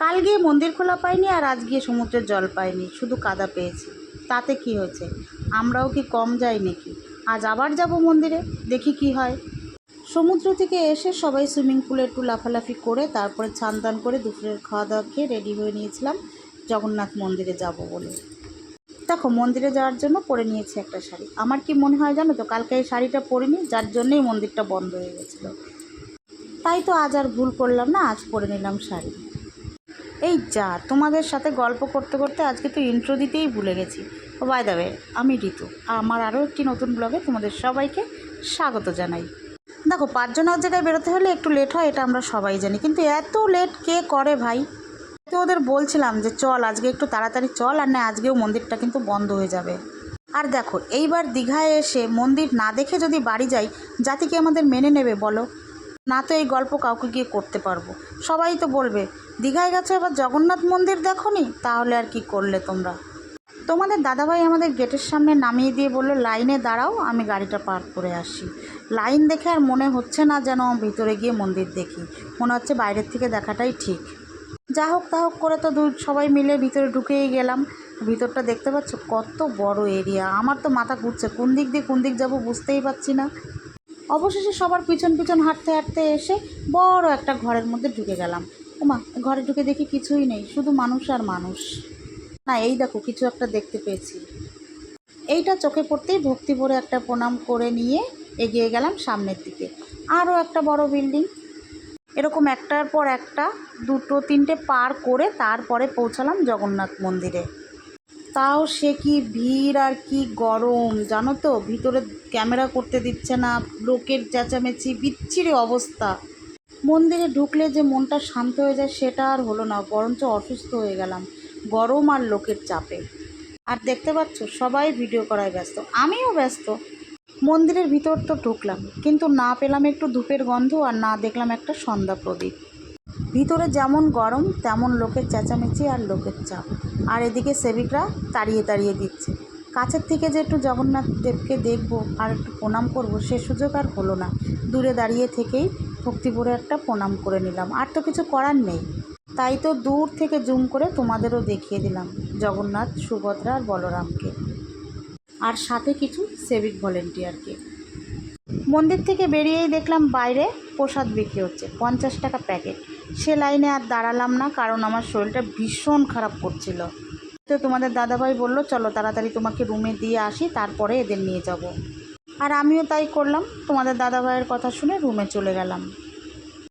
কাল গিয়ে মন্দির খোলা পাইনি আর আজ গিয়ে সমুদ্রের জল পাইনি, শুধু কাদা পেয়েছি। তাতে কি হয়েছে, আমরাও কি কম যাই নাকি? আজ আবার যাব মন্দিরে, দেখি কি হয়। সমুদ্র থেকে এসে সবাই সুইমিং পুলে একটু লাফালাফি করে তারপরে স্নান টান করে দুপুরের খাওয়া দাওয়া খেয়ে রেডি হয়ে নিয়েছিলাম জগন্নাথ মন্দিরে যাব বলে। দেখো, মন্দিরে যাওয়ার জন্য পরে নিয়েছি একটা শাড়ি। আমার কি মনে হয় জানো তো, কালকে এই শাড়িটা পরিনি, যার জন্যই মন্দিরটা বন্ধ হয়ে গেছিলো। তাই তো আজ আর ভুল করলাম না, আজ পরে নিলাম শাড়ি। এই যা, তোমাদের সাথে গল্প করতে করতে আজকে তো ইন্ট্রো দিতেই ভুলে গেছি। ও বাই দ্য ওয়ে, আমি ঋতু, আমার আরও একটি নতুন ব্লগে তোমাদের সবাইকে স্বাগত জানাই। দেখো, 5 জন এক জায়গায় বেরোতে হলে একটু লেট হয়, এটা আমরা সবাই জানি, কিন্তু এত লেট কে করে ভাই? তো ওদের বলছিলাম যে চল আজকে একটু তাড়াতাড়ি চল, আর না আজকেও মন্দিরটা কিন্তু বন্ধ হয়ে যাবে। আর দেখো, এইবার দীঘায় এসে মন্দির না দেখে যদি বাড়ি যাই, জাতি কি আমাদের মেনে নেবে বলো? না তো এই গল্প কাউকে গিয়ে করতে পারবো, সবাই তো বলবে দীঘায় গেছো এবার জগন্নাথ মন্দির দেখোনি, তাহলে আর কি করলে তোমরা? তোমাদের দাদাভাই আমাদের গেটের সামনে নামিয়ে দিয়ে বললো লাইনে দাঁড়াও, আমি গাড়িটা পার্ক করে আসি। লাইন দেখে আর মনে হচ্ছে না যেন ভিতরে গিয়ে মন্দির দেখি, মনে হচ্ছে বাইরের থেকে দেখাটাই ঠিক। যা হোক তা হোক করে তো সবাই মিলে ভিতরে ঢুকেই গেলাম। ভিতরটা দেখতে পাচ্ছ কত বড় এরিয়া, আমার তো মাথা ঘুরছে, কোন দিক দিয়ে কোন দিক যাবো বুঝতেই পারছি না। অবশেষে সবার পিছন পিছন হাঁটতে হাঁটতে এসে বড় একটা ঘরের মধ্যে ঢুকে গেলাম। ওমা, ঘরে ঢুকে দেখি কিছুই নেই, শুধু মানুষ আর মানুষ। না, এই দেখো কিছু একটা দেখতে পেয়েছি। এইটা চোখে পড়তেই ভক্তি ভরে একটা প্রণাম করে নিয়ে এগিয়ে গেলাম সামনের দিকে। আরও একটা বড় বিল্ডিং, এরকম একটার পর একটা 2-3টে পার করে তারপরে পৌঁছালাম জগন্নাথ মন্দিরে। তাও সে কি ভিড় আর কি গরম জানো তো, ভিতরে ক্যামেরা করতে দিচ্ছে না, লোকের চেঁচামেচি, বিচ্ছিরি অবস্থা। মন্দিরে ঢুকলে যে মনটা শান্ত হয়ে যায় সেটা আর হলো না, বরঞ্চ অসুস্থ হয়ে গেলাম গরম আর লোকের চাপে। আর দেখতে পাচ্ছ সবাই ভিডিও করায় ব্যস্ত, আমিও ব্যস্ত। মন্দিরের ভিতর তো ঢুকলাম, কিন্তু না পেলাম একটু ধূপের গন্ধ আর না দেখলাম একটা সন্ধ্যা প্রদীপ। ভিতরে যেমন গরম তেমন লোকের চেঁচামেচি আর লোকের চাপ, আর এদিকে সেবিকরা তাড়িয়ে তাড়িয়ে দিচ্ছে। কাছের থেকে যে একটু জগন্নাথ দেবকে দেখবো আর একটু প্রণাম করব, সে সুযোগ আর হলো না। দূরে দাঁড়িয়ে থেকেই ভক্তি ভরে একটা প্রণাম করে নিলাম, আর তো কিছু করার নেই। তাই তো দূর থেকে জুম করে তোমাদেরও দেখিয়ে দিলাম জগন্নাথ, সুভদ্রা আর বলরামকে, আর সাথে কিছু সেভিক ভলেন্টিয়ারকে। মন্দির থেকে বেরিয়েই দেখলাম বাইরে প্রসাদ বিক্রি হচ্ছে, 50 টাকা প্যাকেট। সে লাইনে আর দাঁড়ালাম না, কারণ আমার শরীরটা ভীষণ খারাপ করছিল। তো তোমাদের দাদাভাই বললো চলো তাড়াতাড়ি তোমাকে রুমে দিয়ে আসি, তারপরে এদের নিয়ে যাব। আর আমিও তাই করলাম, তোমাদের দাদাভাইয়ের কথা শুনে রুমে চলে গেলাম।